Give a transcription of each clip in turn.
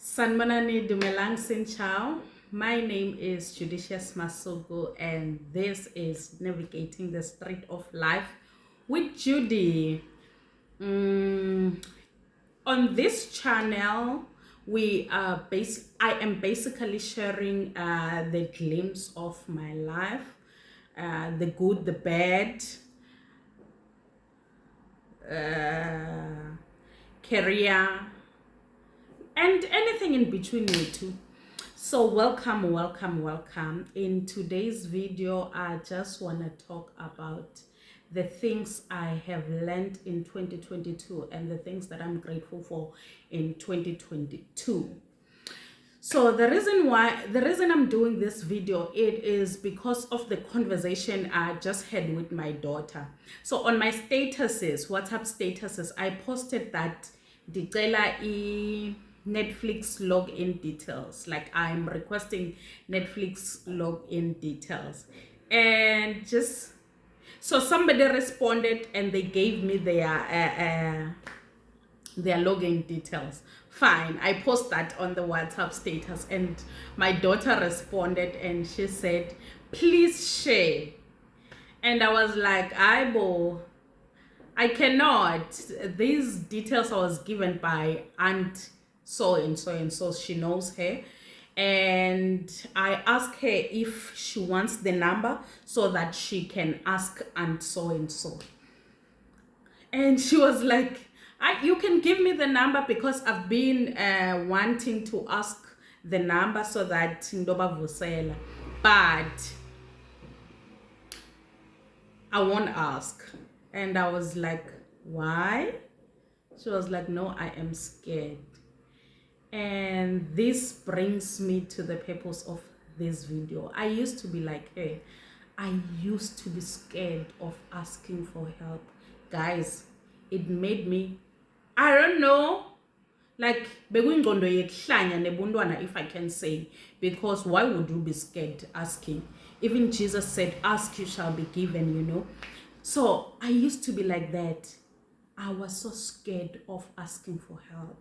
Sanmanani Dumelang Sin Chao. My name is Judicious Masugu, and this is Navigating the Street of Life with Judy. On this channel, I am basically sharing the glimpse of my life, the good, the bad, career, and anything in between you two. So welcome. In today's video, I just want to talk about the things I have learned in 2022 and the things that I'm grateful for in 2022. So the reason I'm doing this video, it is because of the conversation I just had with my daughter. So on my statuses, WhatsApp statuses, I posted that dicela Netflix login details, like I'm requesting Netflix login details, and just so somebody responded and they gave me their login details. Fine, I post that on the WhatsApp status, and my daughter responded and she said, please share. And I was like, I cannot. These details I was given by aunt so and so, she knows her. And I asked her if she wants the number so that she can ask aunt so and so. And she was like, you can give me the number because I've been wanting to ask the number so that Ndoba Vusela, but I won't ask. And I was like, why? She was like, no, I am scared. And this brings me to the purpose of this video. I used to be like her. I used to be scared of asking for help. Guys, it made me, I don't know, like, if I can say, because why would you be scared asking? Even Jesus said, ask, you shall be given, you know. So I used to be like that. I was so scared of asking for help.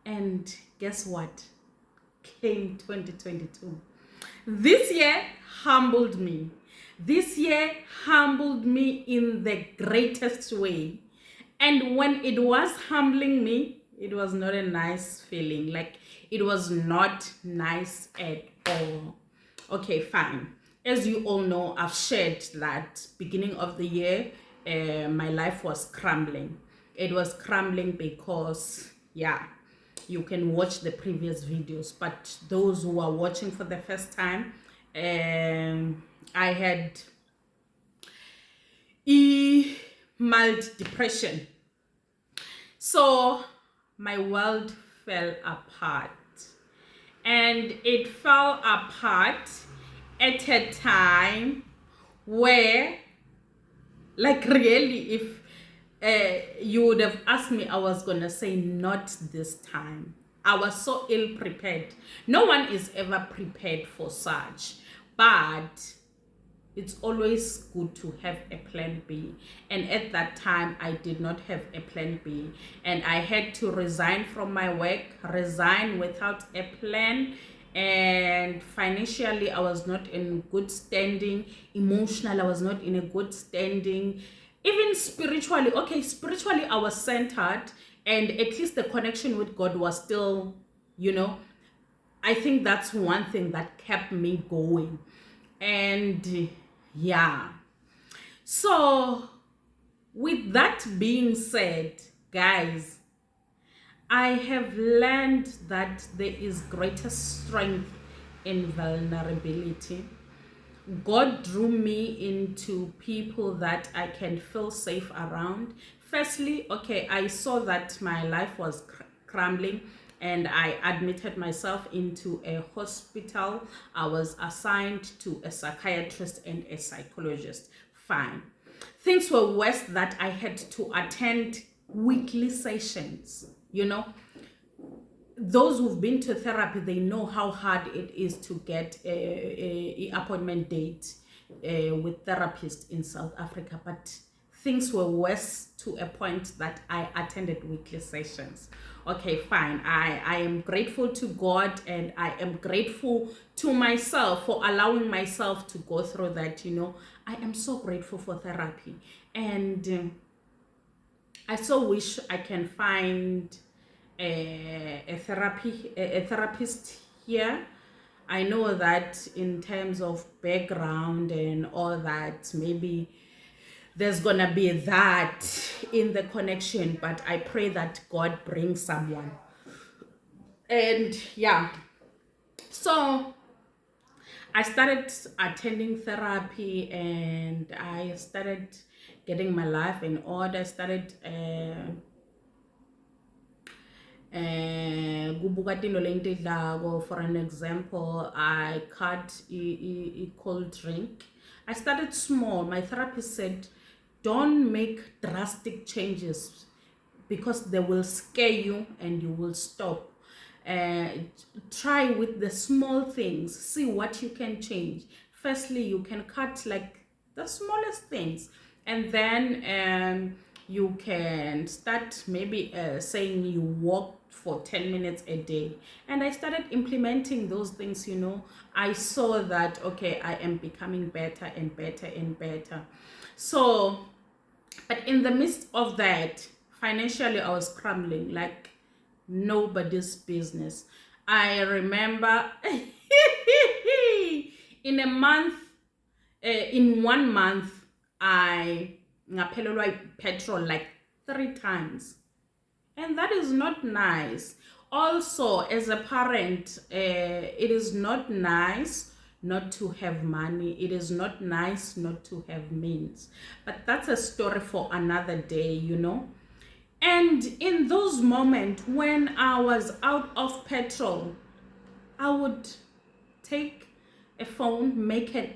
And guess what? Came 2022. This year humbled me. This year humbled me in the greatest way. And when it was humbling me, it was not a nice feeling. Like, it was not nice at all. Okay, fine. As you all know, I've shared that beginning of the year, my life was crumbling. It was crumbling because, yeah, you can watch the previous videos, but those who are watching for the first time, I had mild depression. So my world fell apart, and it fell apart at a time where, like, really, if you would have asked me, I was gonna say not this time. I was so ill prepared. No one is ever prepared for such, but it's always good to have a plan B. And at that time, I did not have a plan B. And I had to resign from my work, resign without a plan. And financially, I was not in good standing. Emotionally, I was not in a good standing. Even spiritually, okay, spiritually, I was centered. And at least the connection with God was still, you know, I think that's one thing that kept me going. And yeah, so with that being said, guys, I have learned that there is greater strength in vulnerability. God drew me into people that I can feel safe around. Firstly, okay, I saw that my life was crumbling, and I admitted myself into a hospital. I was assigned to a psychiatrist and a psychologist. Fine. Things were worse that I had to attend weekly sessions, you know. Those who've been to therapy, they know how hard it is to get a appointment date with therapists in South Africa. But things were worse to a point that I attended weekly sessions. Okay, fine. I am grateful to God, and I am grateful to myself for allowing myself to go through that. I am so grateful for therapy. And I so wish I can find a therapist here. I know that in terms of background and all that, maybe there's gonna be that in the connection, but I pray that God brings someone. And yeah, so I started attending therapy, and I started getting my life in order. I started kubuka tinto lengitidlako. For an example, I cut a cold drink. I started small. My therapist said, don't make drastic changes because they will scare you and you will stop. Try with the small things, see what you can change. Firstly, you can cut like the smallest things, and then you can start maybe saying you walk for 10 minutes a day. And I started implementing those things. I saw that, okay, I am becoming better and better and better. So, but in the midst of that, financially, I was crumbling like nobody's business. I remember in a month, in 1 month, I ngaphelelwa petrol like 3 times. And that is not nice. Also, as a parent, it is not nice not to have money. It is not nice not to have means. But that's a story for another day. And in those moments when I was out of petrol, I would take a phone, make a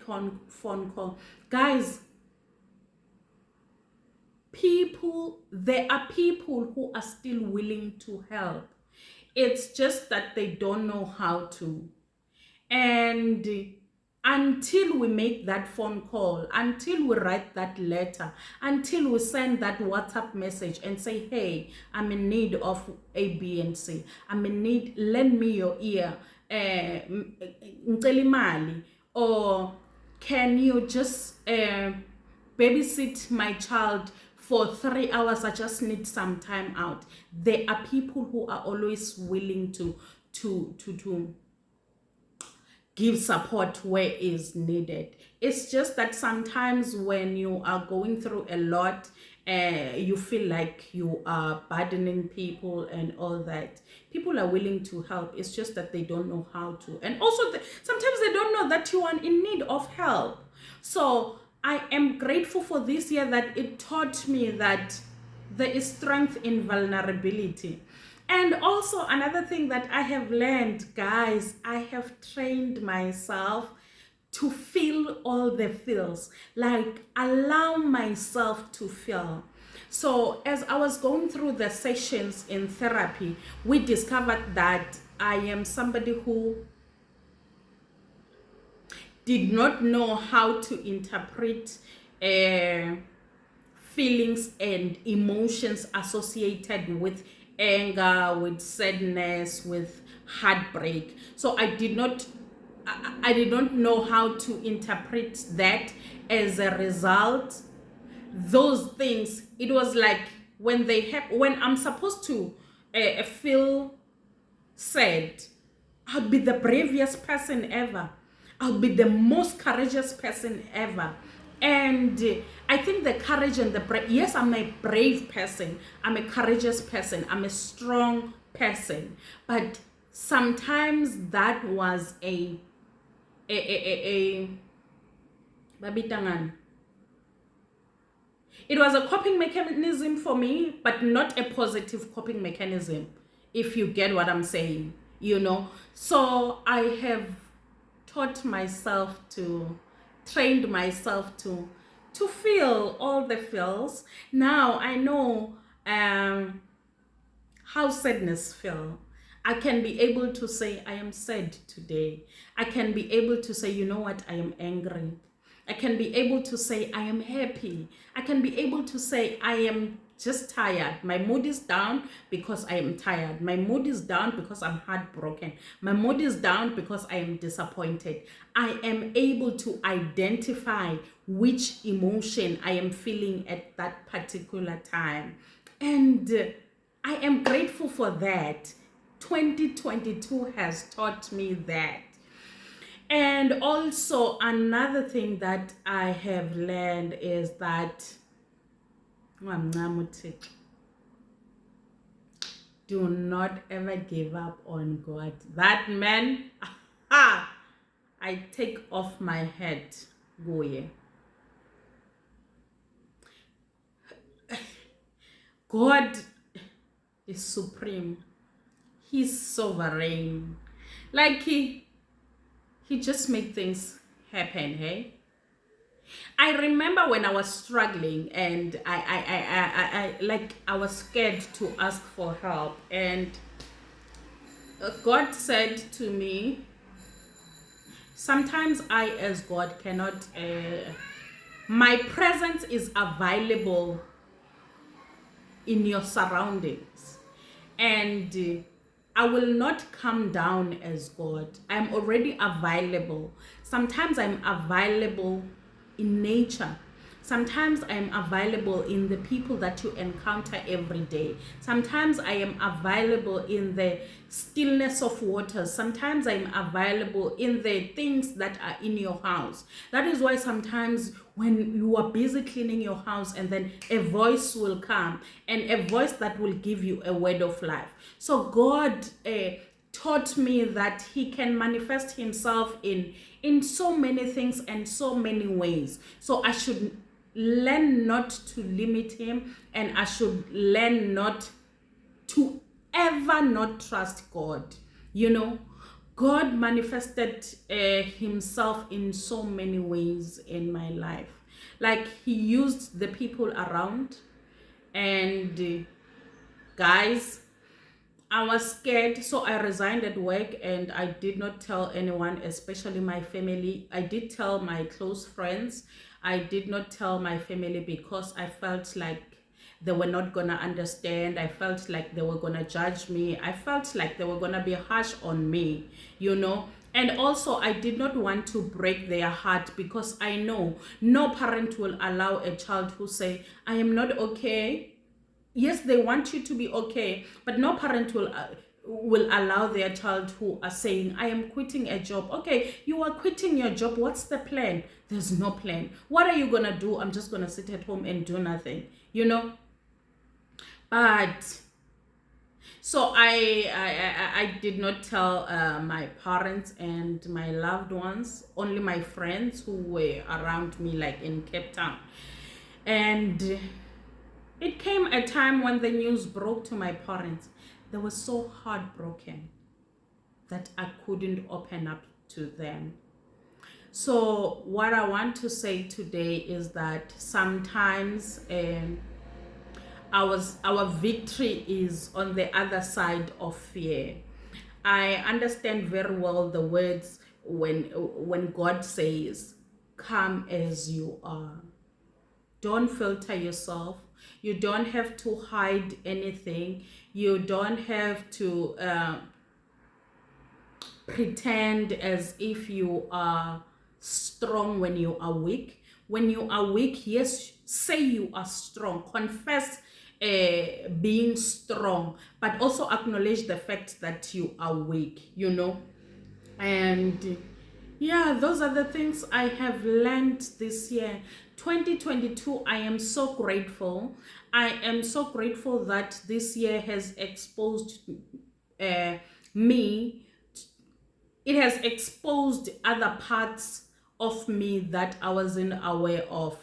phone call. Guys, there are people who are still willing to help. It's just that they don't know how to. And until we make that phone call, until we write that letter, until we send that WhatsApp message and say, hey, I'm in need of A, B, and C. I'm in need, lend me your ear, ngicela imali, or can you just babysit my child for 3 hours? I just need some time out. There are people who are always willing to give support where is needed. It's just that sometimes when you are going through a lot, you feel like you are burdening people and all that. People are willing to help. It's just that they don't know how to. And also, sometimes they don't know that you are in need of help. So I am grateful for this year that it taught me that there is strength in vulnerability. And also another thing that I have learned, guys, I have trained myself to feel all the feels, like allow myself to feel. So as I was going through the sessions in therapy, we discovered that I am somebody who did not know how to interpret feelings and emotions associated with anger, with sadness, with heartbreak. So I did not know how to interpret that. As a result, those things, it was like when when I'm supposed to feel sad, I'll be the bravest person ever. I'll be the most courageous person ever. And I think the courage and yes, I'm a brave person. I'm a courageous person. I'm a strong person. But sometimes that was a babitangan. It was a coping mechanism for me, but not a positive coping mechanism, if you get what I'm saying, So I have taught myself trained myself to feel all the feels. Now I know how sadness feel. I can be able to say, I am sad today. I can be able to say, you know what, I am angry. I can be able to say, I am happy. I can be able to say, I am just tired. My mood is down because I am tired. My mood is down because I'm heartbroken. My mood is down because I am disappointed. I am able to identify which emotion I am feeling at that particular time. And I am grateful for that. 2022 has taught me that. And also, another thing that I have learned is that do not ever give up on God. That man, I take off my head. Go yeah. God is supreme. He's sovereign. Like he just make things happen, hey? I remember when I was struggling and I was scared to ask for help, and God said to me, sometimes I as God cannot, my presence is available in your surroundings, and I will not come down as God. I'm already available. Sometimes I'm available in nature. Sometimes I'm available in the people that you encounter every day. Sometimes I am available in the stillness of waters. Sometimes I'm available in the things that are in your house. That is why sometimes when you are busy cleaning your house, and then a voice will come, and a voice that will give you a word of life. So God taught me that he can manifest himself in so many things and so many ways. So I should learn not to limit him, and I should learn not to ever not trust God. You know, God manifested himself in so many ways in my life. Like he used the people around, and guys, I was scared, so I resigned at work, and I did not tell anyone, especially my family. I did tell my close friends. I did not tell my family because I felt like they were not gonna understand. I felt like they were gonna judge me. I felt like they were gonna be harsh on me, you know. And also, I did not want to break their heart, because I know no parent will allow a child who say, I am not okay. Yes, they want you to be okay, but no parent will allow their child who are saying, I am quitting a job. Okay, you are quitting your job. What's the plan? There's no plan. What are you gonna do? I'm just gonna sit at home and do nothing, you know. But so I did not tell my parents and my loved ones, only my friends who were around me, like in Cape Town. And it came a time when the news broke to my parents. They were so heartbroken that I couldn't open up to them. So what I want to say today is that sometimes our victory is on the other side of fear. I understand very well the words when God says, come as you are. Don't filter yourself. You don't have to hide anything. You don't have to pretend as if you are strong when you are weak. When you are weak, yes, say you are strong. Confess being strong, but also acknowledge the fact that you are weak, you know. And yeah, those are the things I have learned this year. 2022, I am so grateful. I am so grateful that this year has exposed me. It has exposed other parts of me that I wasn't aware of.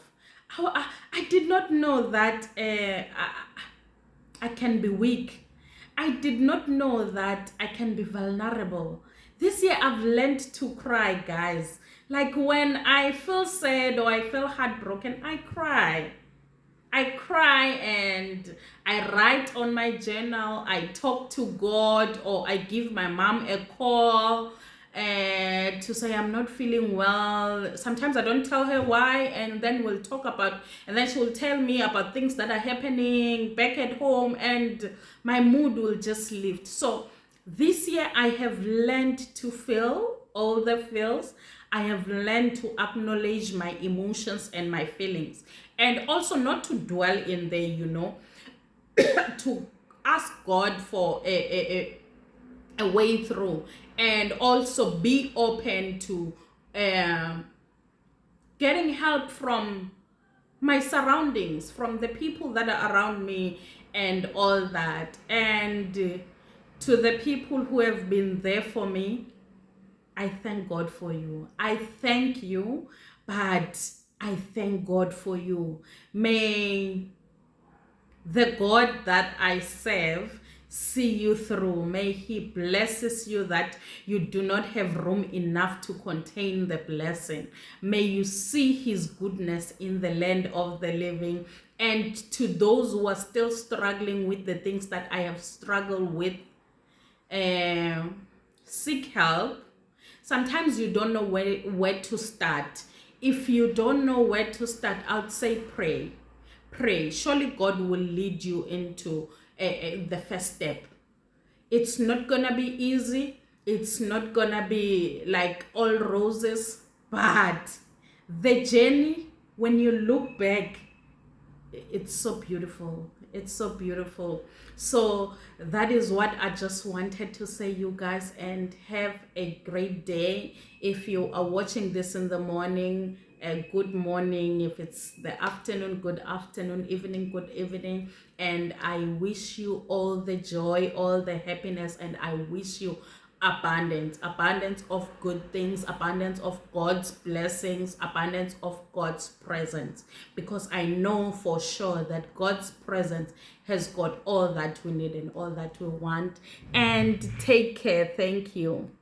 I did not know that I can be weak. I did not know that I can be vulnerable. This year I've learned to cry, guys. Like when I feel sad or I feel heartbroken, I cry. I cry and I write on my journal. I talk to God, or I give my mom a call. to say I'm not feeling well. Sometimes I don't tell her why, and then we'll talk about, and then she will tell me about things that are happening back at home, and my mood will just lift. So this year I have learned to feel all the feels. I have learned to acknowledge my emotions and my feelings, and also not to dwell in there, to ask God for a way through, and also be open to getting help from my surroundings, from the people that are around me, and all that. And to the people who have been there for me, I thank God for you. I thank you, but I thank God for you. May the God that I serve see you through. May he blesses you that you do not have room enough to contain the blessing. May you see his goodness in the land of the living. And to those who are still struggling with the things that I have struggled with, seek help. Sometimes you don't know where to start. If you don't know where to start, I'd say pray. Surely God will lead you into the first step. It's not gonna be easy. It's not gonna be like all roses, but the journey, when you look back, it's so beautiful. It's so beautiful. So that is what I just wanted to say, you guys, and have a great day. If you are watching this in the morning, a good morning. If it's the afternoon, good afternoon. Evening, good evening. And I wish you all the joy, all the happiness, and I wish you abundance of good things, abundance of God's blessings, abundance of God's presence, because I know for sure that God's presence has got all that we need and all that we want. And take care. Thank you.